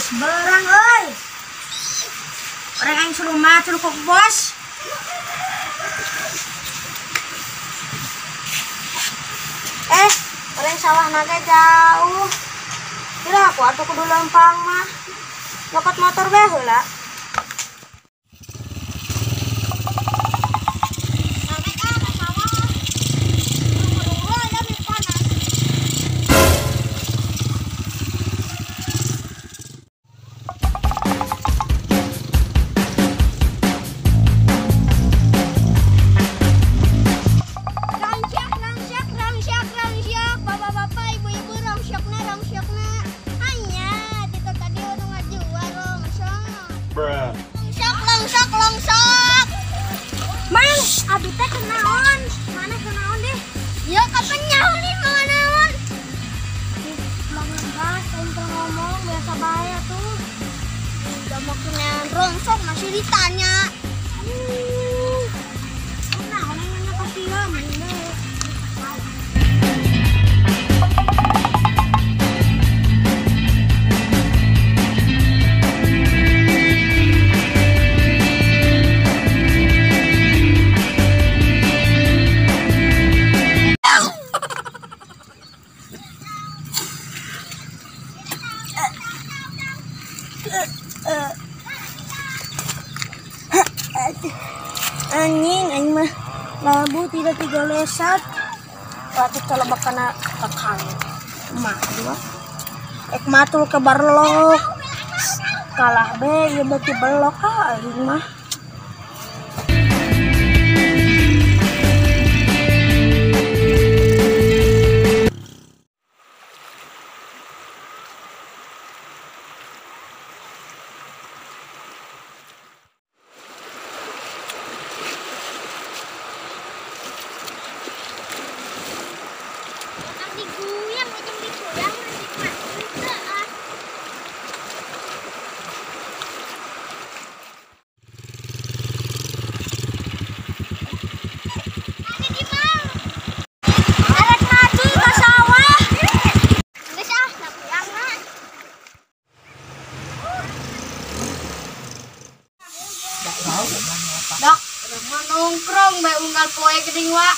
Geus berang euy. Orang aing suruh mah suruh kok bos. Orang sawah naga jauh. Kira aku atuh kudu lempang mah. Nyokot motor bae heula. Longsok. Mang, abi teh kenaon? Mana kenaon deh? Ya kapan nyaho nih mau naon? Belum gas, ente ngomong biasa bae tuh. Udah mau kenaon rongsok masih ditanya. Kenaon nanya ka siam ini. Anjing mah labu tidak tiga lesat waktu telebak kena tekang mah dua matul ke barlok kalah be ya beki belok anjing mah. Dok, udah nongkrong bae unggal poe geuning wa.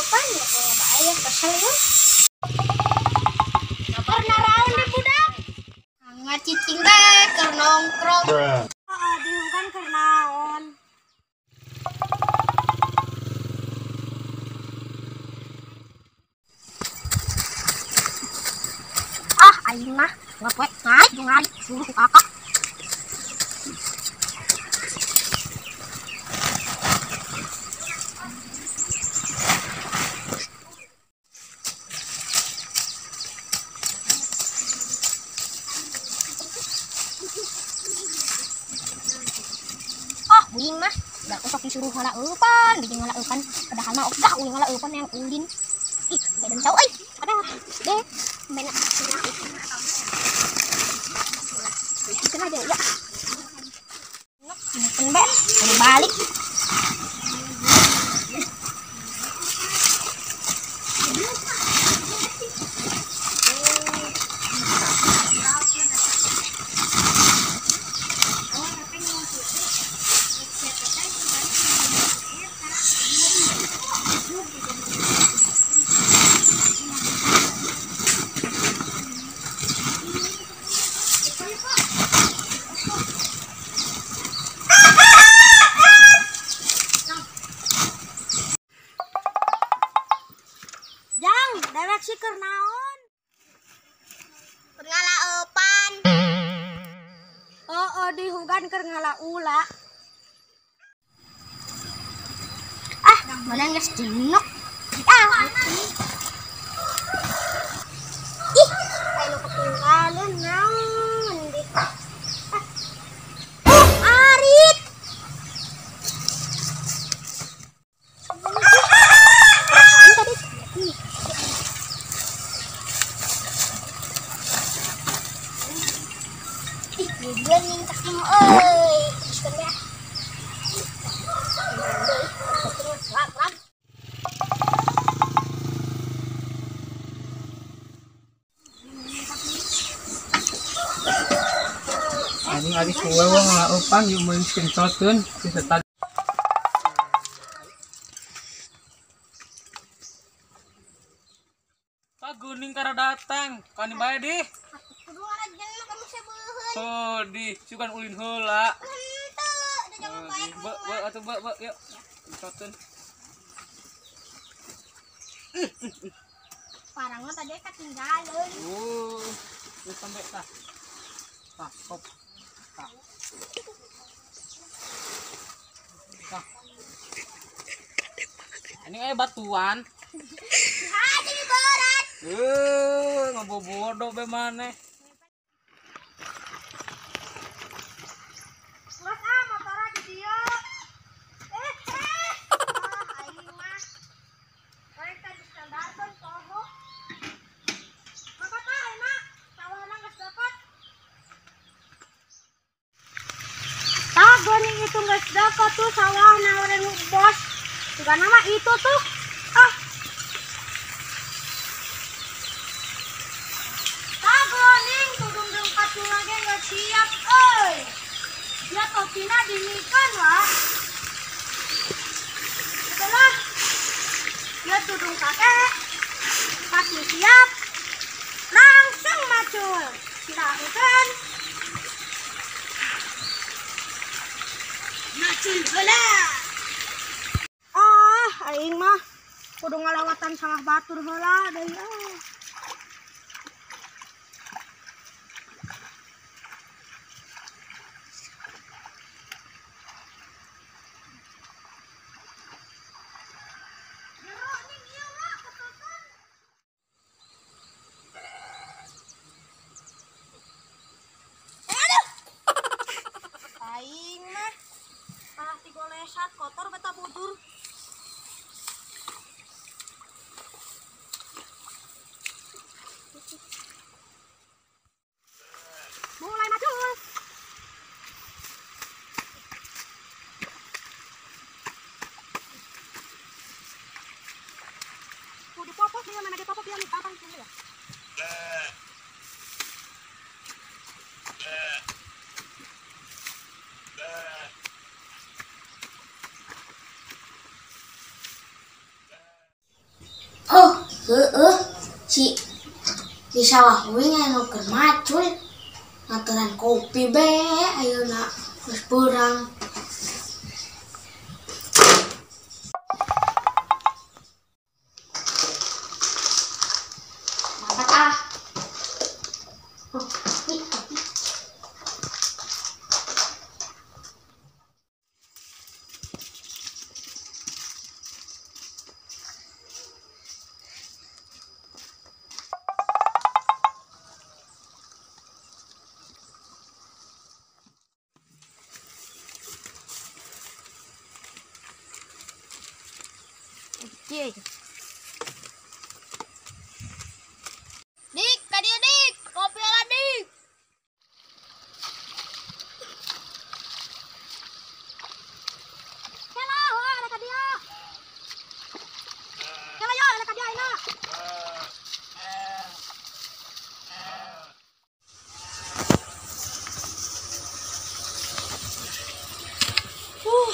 Pan ya kalau bae kesel ya. Pernah raon di budak. Ngacicing teh keur nongkrong. Diungkan keur naon? Aing mah ngapoe naik jeung suruh kakak. Uling mah udah usok disuruh ngalaupan bikin ngalaupan padahal mah udah uling ngalaupan yang ulin ih badan cau ada deh benak kena aja ya mungkin be udah balik dewek sih keur naon? Keur ngalaeupan. Dihugan keur ngalaula. Badan geus jenok. Ih, anu ketinggalan naon deh. Arit. Dia minta kamu, teruskan ya. Anjing adik gue ngelaupan yuk main screenshotkeun bisa tadi. Pak Guning kara datang, kan bae di. Kudu ngarajeun kamu sebeuheun. Oh, di sugan ulin heula. Henteu, jangan bae. Be atuh be yuk. Screenshotkeun. Parangna tadi ketinggalan. Terus sampai tah. Tah, stop. Tah. Tah. Ini kayak batuan. Ah, jadi berat. Ngobobodo be maneh. Geus motorna di dieu. Aing mah. Karek tadi standarkeun poho. Maka tah aing mah sawahna geus deket. Tah Guning itu geus deket tuh sawahna urang bos. Juga nama itu tuh. Tah Guning tudung dengkat lagi nggak siap, euy. Dia topina dinikeun wah. Itulah. Dia tudung kakek. Pasti siap. Langsung macul. Silahkan. Macul heula. Aing mah kudu ngalawatan sawah batur heula deui. Aing mah salah digolesat kotor beta budur. Mulai macul. Dipopok dia mana dipopok dia kapan sih ya? Oh, si di sawah we ngeukeun macul. Ngaturan kopi be ayeuna geus beurang. Mantap ah. Kopi. Dik, kadia dik, kopi ala dik. Kela, ada kadia. Kela yo, ada kadia ina.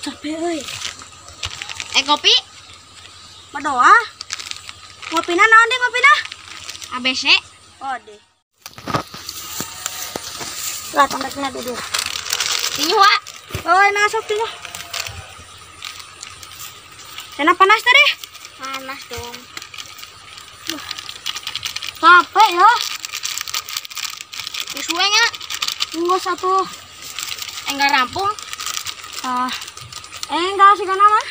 Capek euy. Kopi? Madoa. Ngopina naon deh ngopina? ABC. Oh deh. Lah tangkatnya duduk. Ini wa. Oh, nasok tuh. Enak panas tadi? Panas dong. Capek ya. Isuenya enggak satu. Enggak rampung. Enggak sih kana mah.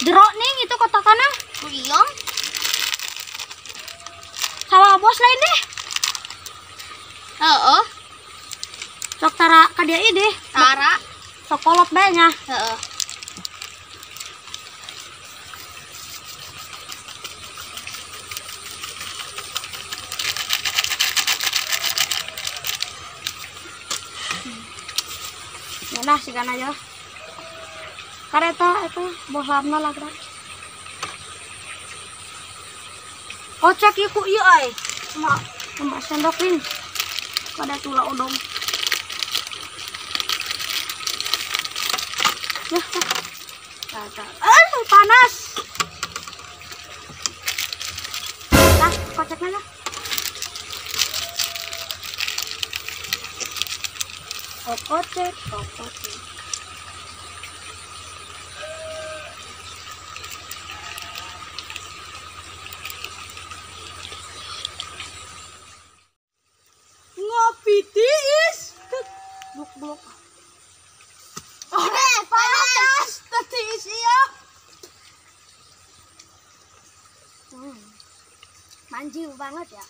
Jeruk nih itu kotakannya. Iya. Sawah bos lain deh. Sok tara ka dia ieu deh. Tara. Sok kolot bae nya. Heeh. Nah, sigan aja. Kareta itu bosamna lagra. Kocak ieu ku ieu ai. Tambah sendokin. Kada tula odong. Ya, panas. Nah, koceknya lah. Kocek. Ngopi tiis. Blok. Panas. Tiis iya. Manjiw banget ya.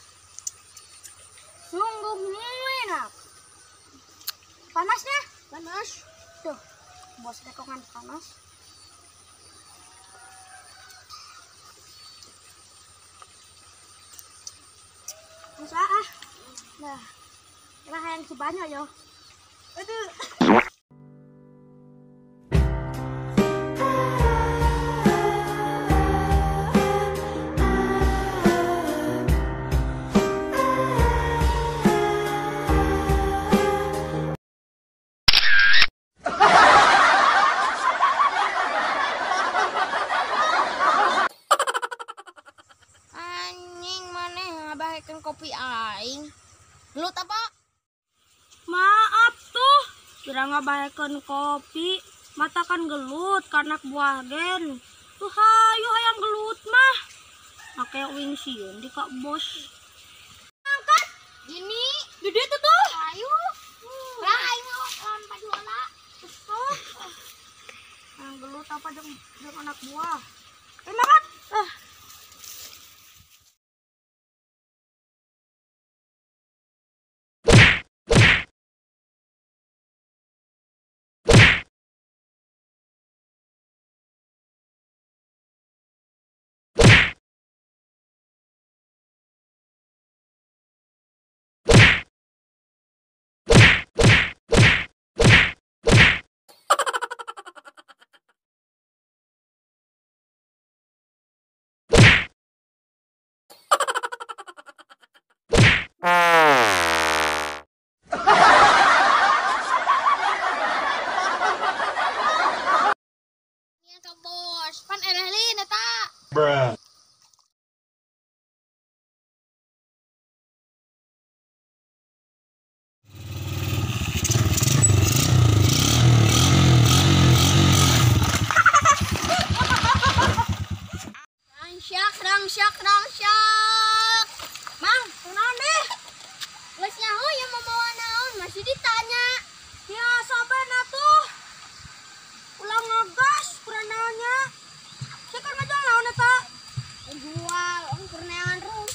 Sungguh enak. Panasnya? Panas. Tuh, bos dekongan panas. Masa ah. Nah, lah yang sebanyak ya. Aduh. Kopi aing. Gelut apa? Maaf tuh. Kira ngabahekeun kopi, mata kan gelut karena buah gen. Tuh hayu hayang gelut mah. Make wing sieun di Kak Bos. Angkat. Gini, di ditu tuh. Ayo. Lah aing lawan pajuala. Tuh. Yang gelut apa jeung anak buah. Makan. Bos, pan erehlin eta. Bruh. Rangsak. Mang, kunaon deh? Geus nyaho ya membawa naon masih ditanya. Ya sabar atuh. Ulang ngegas kurang naonnya. Sekar ngajal naon eta? Jual, kurang naon terus.